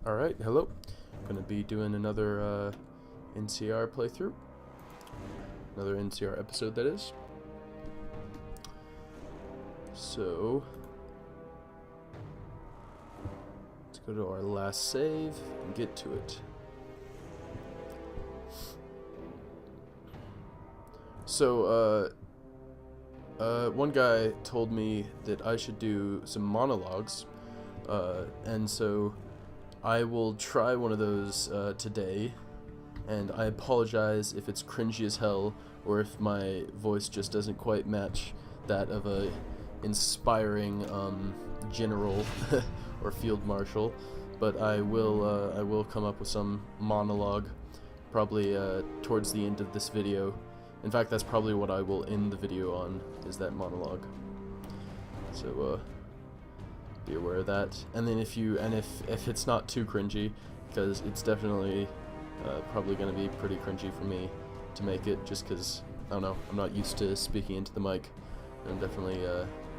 Alright, hello. Gonna be doing another NCR playthrough. Another NCR episode, that is. So, let's go to our last save and get to it. So, one guy told me that I should do some monologues, and so I will try one of those today, and I apologize if it's cringy as hell or if my voice just doesn't quite match that of a inspiring general or field marshal, but I will come up with some monologue probably towards the end of this video. In fact, that's probably what I will end the video on, is that monologue. So be aware of that. And then if it's not too cringy, because it's definitely probably going to be pretty cringy for me to make it, just because, I don't know, I'm not used to speaking into the mic. I'm definitely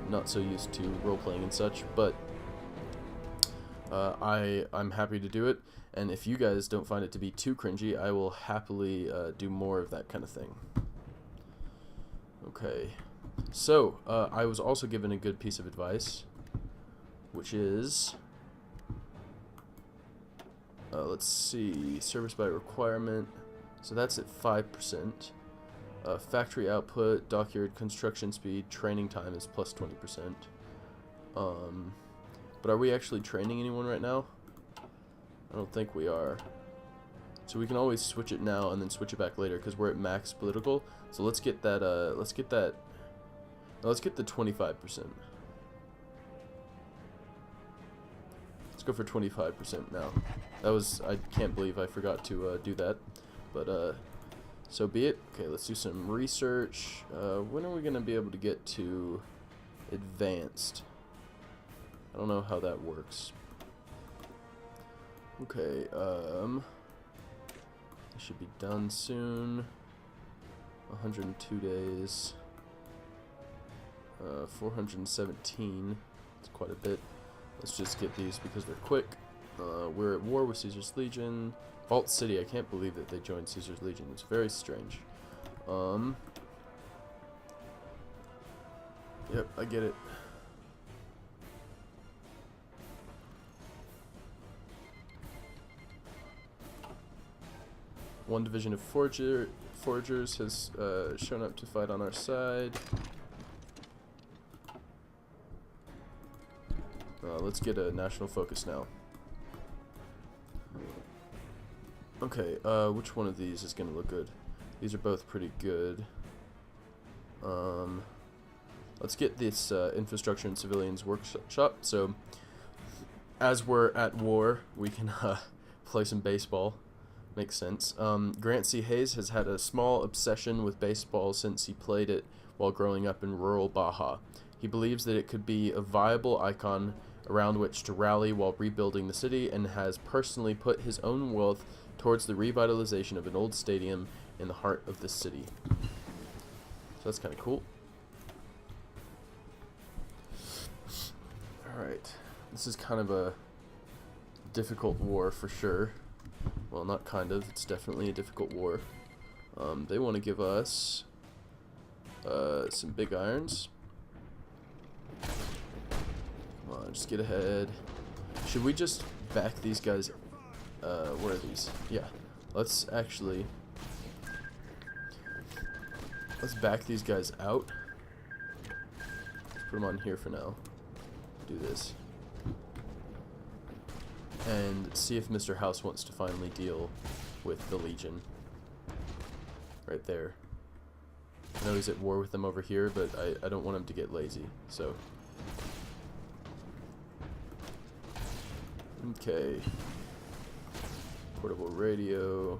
not so used to role-playing and such, but I'm happy to do it, and if you guys don't find it to be too cringy, I will happily do more of that kind of thing. Okay, so I was also given a good piece of advice, which is, let's see, service by requirement, so that's at 5%. Factory output, dockyard construction speed, training time is plus 20%. But are we actually training anyone right now? I don't think we are. So we can always switch it now and then switch it back later because we're at max political. So let's get that. Let's get the 25%. Let's go for 25% now. That was, I can't believe I forgot to do that, but so be it. Okay, let's do some research. When are we gonna be able to get to advanced? I don't know how that works. Okay, it should be done soon. 102 days. 417. It's quite a bit. Let's just get these because they're quick. We're at war with Caesar's Legion. Vault City, I can't believe that they joined Caesar's Legion. It's very strange. Yep, I get it. One division of foragers has shown up to fight on our side. Let's get a national focus now. Okay, which one of these is going to look good? These are both pretty good. Let's get this infrastructure and civilians workshop. So, as we're at war, we can play some baseball. Makes sense. Grant C. Hayes has had a small obsession with baseball since he played it while growing up in rural Baja. He believes that it could be a viable icon around which to rally while rebuilding the city, and has personally put his own wealth towards the revitalization of an old stadium in the heart of the city. So that's kind of cool. Alright, this is kind of a difficult war for sure. Well, not kind of, it's definitely a difficult war. They want to give us some big irons. Come on, just get ahead. Should we just back these guys? Where are these? Yeah, let's back these guys out. Let's put them on here for now. Do this. And see if Mr. House wants to finally deal with the Legion. Right there. I know he's at war with them over here, but I don't want him to get lazy, so. Okay. Portable radio.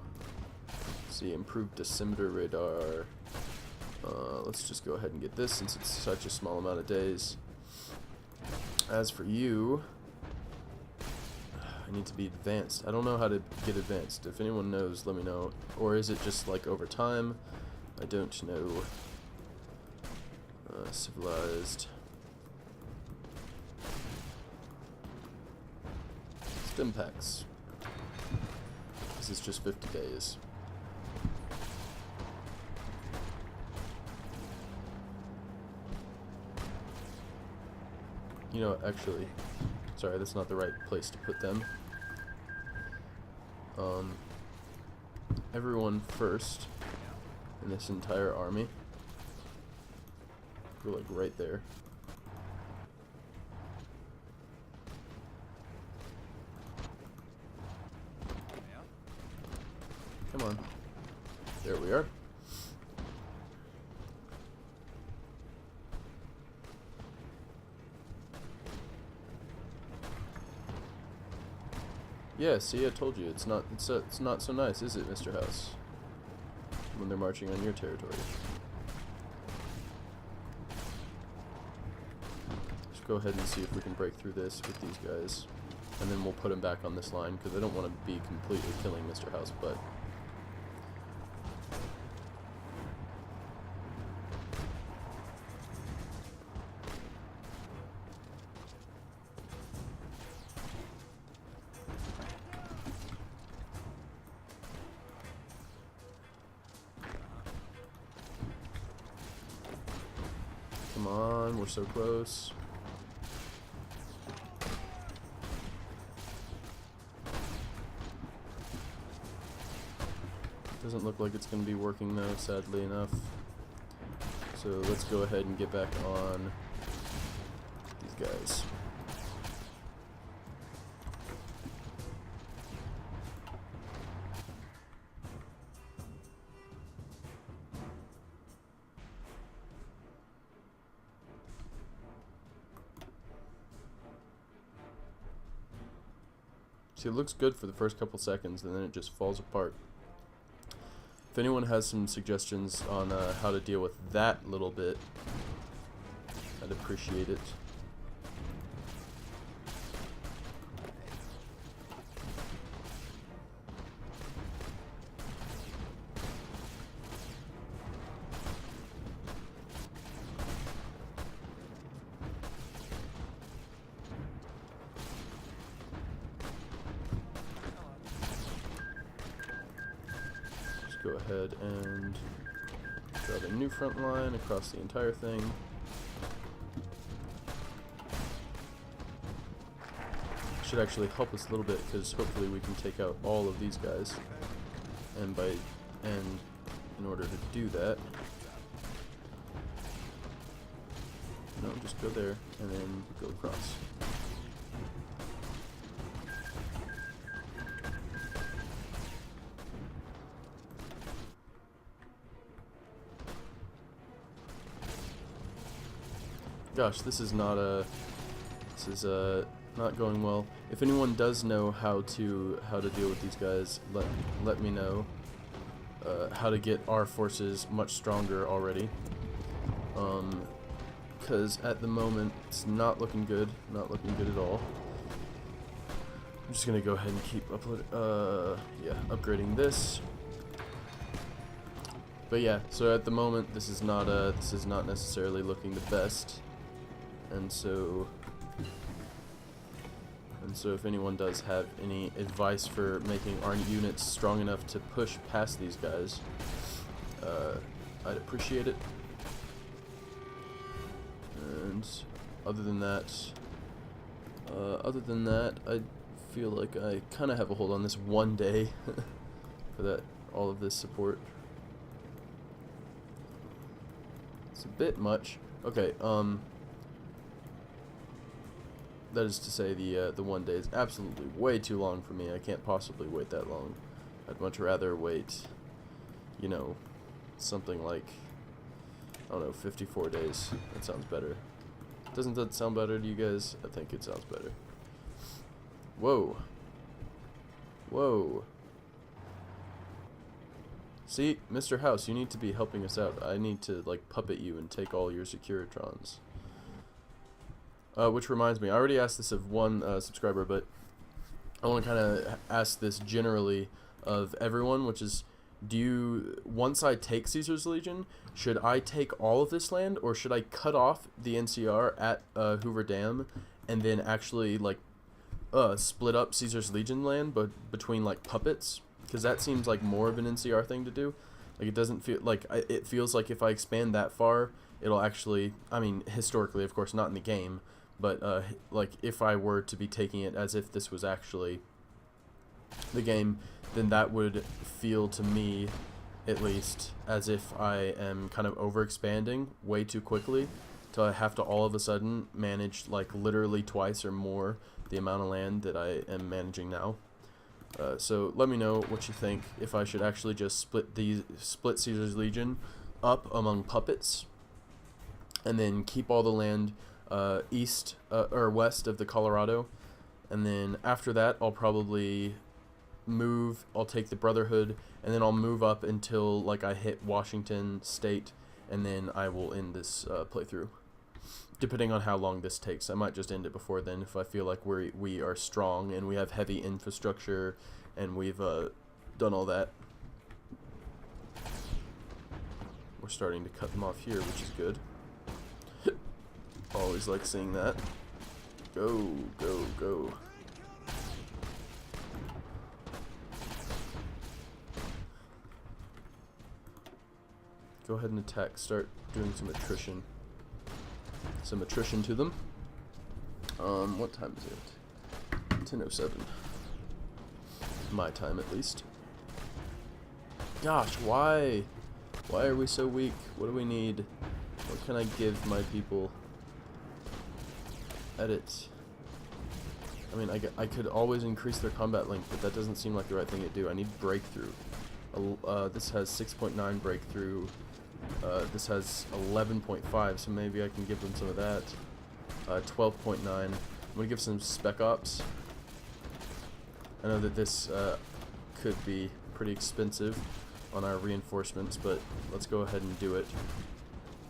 See, improved decimeter radar. Let's just go ahead and get this since it's such a small amount of days. As for you, I need to be advanced. I don't know how to get advanced. If anyone knows, let me know. Or is it just like over time? I don't know. Civilized. Stim packs. because it's just 50 days. You know, actually, sorry, that's not the right place to put them. Everyone first in this entire army. We're like right there. Come on. There we are. Yeah, see, I told you, it's not so nice, is it, Mr. House? When they're marching on your territory. Let's go ahead and see if we can break through this with these guys. And then we'll put them back on this line, because I don't want to be completely killing Mr. House, but... Come on, we're so close. Doesn't look like it's going to be working though, sadly enough. So let's go ahead and get back on these guys. See, it looks good for the first couple seconds, and then it just falls apart. If anyone has some suggestions on how to deal with that little bit, I'd appreciate it. Go ahead and grab a new front line across the entire thing. Should actually help us a little bit, because hopefully we can take out all of these guys. And in order to do that, no, just go there and then go across. Gosh, this is not not going well. If anyone does know how to deal with these guys, let me know how to get our forces much stronger already. Because at the moment it's not looking good at all. I'm just gonna go ahead and keep upgrading this. But yeah, so at the moment this is not necessarily looking the best. And so if anyone does have any advice for making our units strong enough to push past these guys, I'd appreciate it. And other than that, I feel like I kind of have a hold on this one day for all of this support. It's a bit much. Okay, that is to say, the 1 day is absolutely way too long for me. I can't possibly wait that long. I'd much rather wait, you know, something like, I don't know, 54 days. That sounds better. Doesn't that sound better to you guys? I think it sounds better. Whoa. Whoa. See, Mr. House, you need to be helping us out. I need to, like, puppet you and take all your Securitrons. Which reminds me, I already asked this of one subscriber, but I want to kind of ask this generally of everyone, which is, once I take Caesar's Legion, should I take all of this land, or should I cut off the NCR at Hoover Dam and then actually, like, split up Caesar's Legion land between, like, puppets? because that seems like more of an NCR thing to do. Like, it doesn't feel like it feels like if I expand that far, it'll actually, I mean, historically, of course, not in the game, but like if I were to be taking it as if this was actually the game, then that would feel to me, at least, as if I am kind of overexpanding way too quickly, till I have to all of a sudden manage like literally twice or more the amount of land that I am managing now. So let me know what you think, if I should actually just split Caesar's Legion up among puppets, and then keep all the land east or west of the Colorado, and then after that I'll probably I'll take the Brotherhood, and then I'll move up until like I hit Washington State, and then I will end this playthrough. Depending on how long this takes, I might just end it before then if I feel like we are strong and we have heavy infrastructure and we've done all that. We're starting to cut them off here, which is good. Always like seeing that. Go, go, go. Go ahead and attack. Start doing some attrition. Some attrition to them. What time is it? 10:07. My time, at least. Gosh, why? Why are we so weak? What do we need? What can I give my people? Edit. I mean, I could always increase their combat length, but that doesn't seem like the right thing to do. I need breakthrough. This has 6.9 breakthrough. This has 11.5, so maybe I can give them some of that. 12.9. I'm gonna give some spec ops. I know that this could be pretty expensive on our reinforcements, but let's go ahead and do it.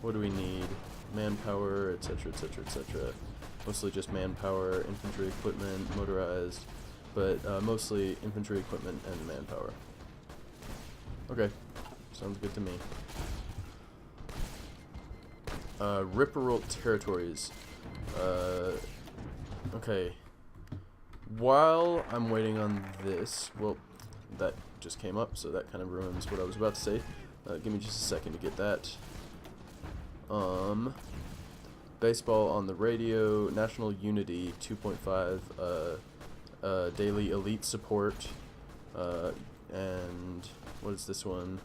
What do we need? Manpower, etc., etc., etc. Mostly just manpower, infantry equipment, motorized, but mostly infantry equipment and manpower. Okay, sounds good to me. Ripperalt territories. Okay. While I'm waiting on this, well, that just came up, so that kind of ruins what I was about to say. Give me just a second to get that. Baseball on the radio, National Unity 2.5, daily elite support, and what is this one?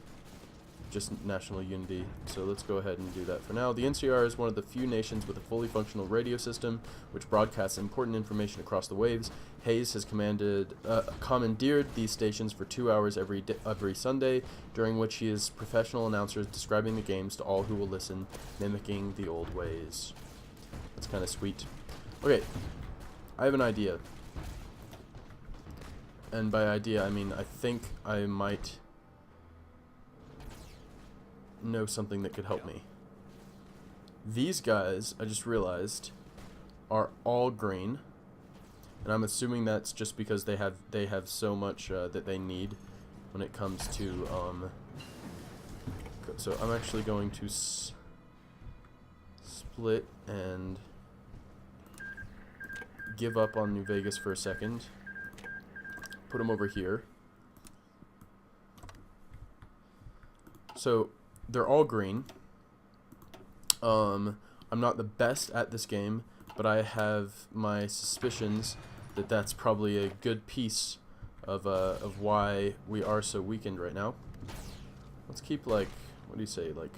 Just National Unity. So let's go ahead and do that for now. The NCR is one of the few nations with a fully functional radio system which broadcasts important information across the waves. Hayes has commandeered these stations for 2 hours every Sunday, during which he is professional announcers describing the games to all who will listen, mimicking the old ways. That's kind of sweet. Okay, I have an idea. And by idea, I mean I think I might know something that could help me. These guys, I just realized, are all green, and I'm assuming that's just because they have so much that they need when it comes to so I'm actually going to split and give up on New Vegas for a second. Put them over here. So they're all green. I'm not the best at this game, but I have my suspicions that that's probably a good piece of why we are so weakened right now. Let's keep, like, what do you say, like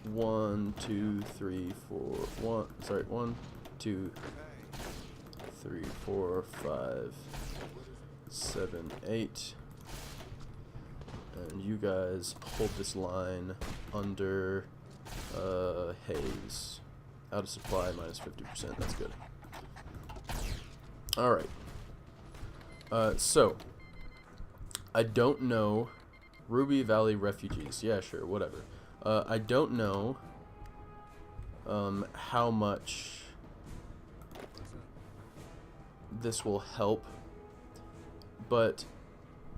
1, 2, 3, 4, 1, 2, 3, 4, 5, 7, 8. And you guys hold this line under Hayes. Out of supply, minus 50%. That's good. Alright. So, I don't know. Ruby Valley Refugees. Yeah, sure, whatever. I don't know how much this will help, but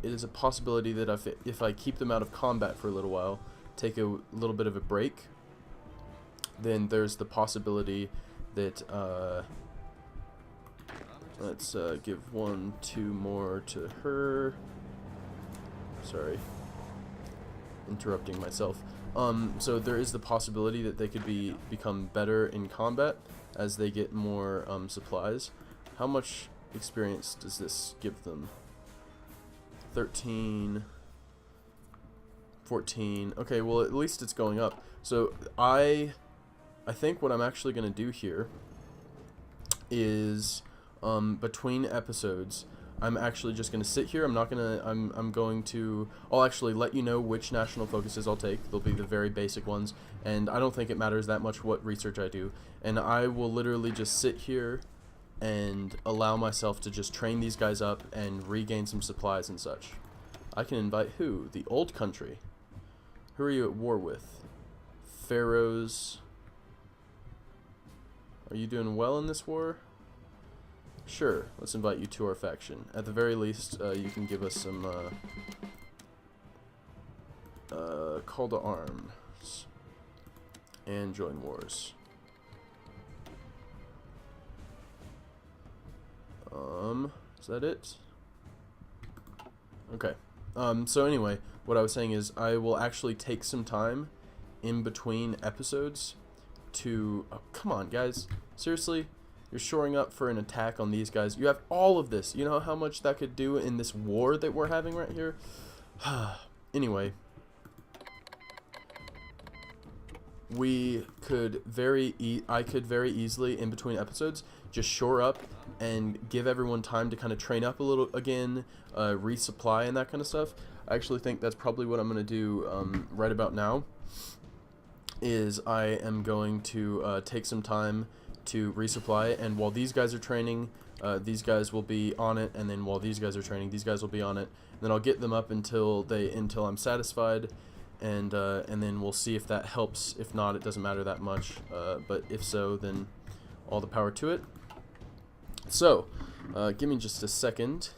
it is a possibility that if I keep them out of combat for a little while, take a little bit of a break, then there's the possibility that Let's give 1, 2 more to her. Sorry. Interrupting myself. So there is the possibility that they could become better in combat as they get more supplies. How much experience does this give them? 13, 14. Okay, well at least it's going up. So I think what I'm actually going to do here is between episodes, I'm actually just going to sit here. I'm not going to, I'm going to, I'll actually let you know which national focuses I'll take. They'll be the very basic ones, and I don't think it matters that much what research I do. And I will literally just sit here and allow myself to just train these guys up and regain some supplies and such. I can invite who? The old country. Who are you at war with? Pharaohs. Are you doing well in this war? Sure, let's invite you to our faction. At the very least, you can give us some call to arms and join wars. Is that it? Okay. So anyway, what I was saying is I will actually take some time in between episodes to... Oh, come on, guys. Seriously? You're shoring up for an attack on these guys. You have all of this. You know how much that could do in this war that we're having right here? Anyway. I could very easily, in between episodes, just shore up and give everyone time to kind of train up a little again, resupply and that kind of stuff. I actually think that's probably what I'm going to do right about now. Is I am going to take some time to resupply, and while these guys are training, these guys will be on it, and then while these guys are training, these guys will be on it. And then I'll get them up until I'm satisfied, and then we'll see if that helps. If not, it doesn't matter that much. But if so, then all the power to it. So, give me just a second.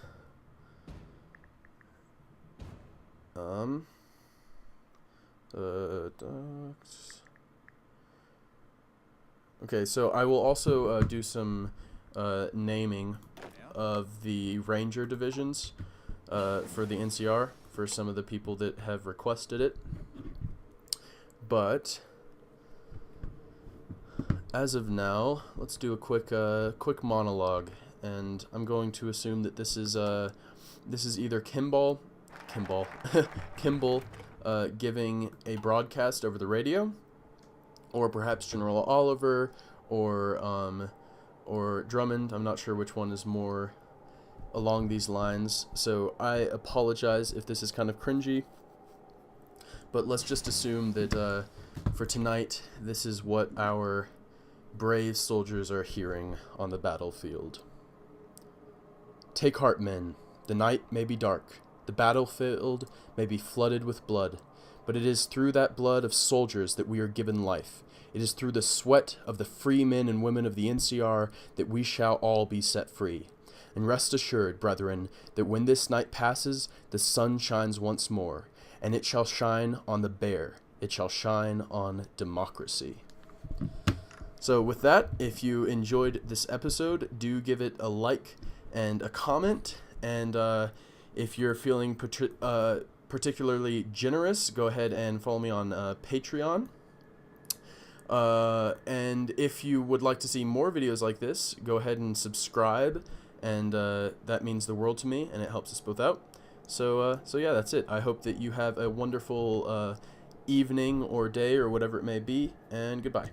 Okay, so I will also do some naming of the Ranger divisions for the NCR for some of the people that have requested it. But as of now, let's do a quick monologue, and I'm going to assume that this is either Kimball giving a broadcast over the radio, or perhaps General Oliver, or Drummond. I'm not sure which one is more along these lines, so I apologize if this is kind of cringy, but let's just assume that for tonight, this is what our brave soldiers are hearing on the battlefield. Take heart, men. The night may be dark. The battlefield may be flooded with blood, but it is through that blood of soldiers that we are given life. It is through the sweat of the free men and women of the NCR that we shall all be set free. And rest assured, brethren, that when this night passes, the sun shines once more, and it shall shine on the bear. It shall shine on democracy. So with that, if you enjoyed this episode, do give it a like and a comment, and if you're feeling particularly generous, go ahead and follow me on Patreon. And if you would like to see more videos like this, go ahead and subscribe, and that means the world to me, and it helps us both out. So yeah, that's it. I hope that you have a wonderful evening or day or whatever it may be, and goodbye.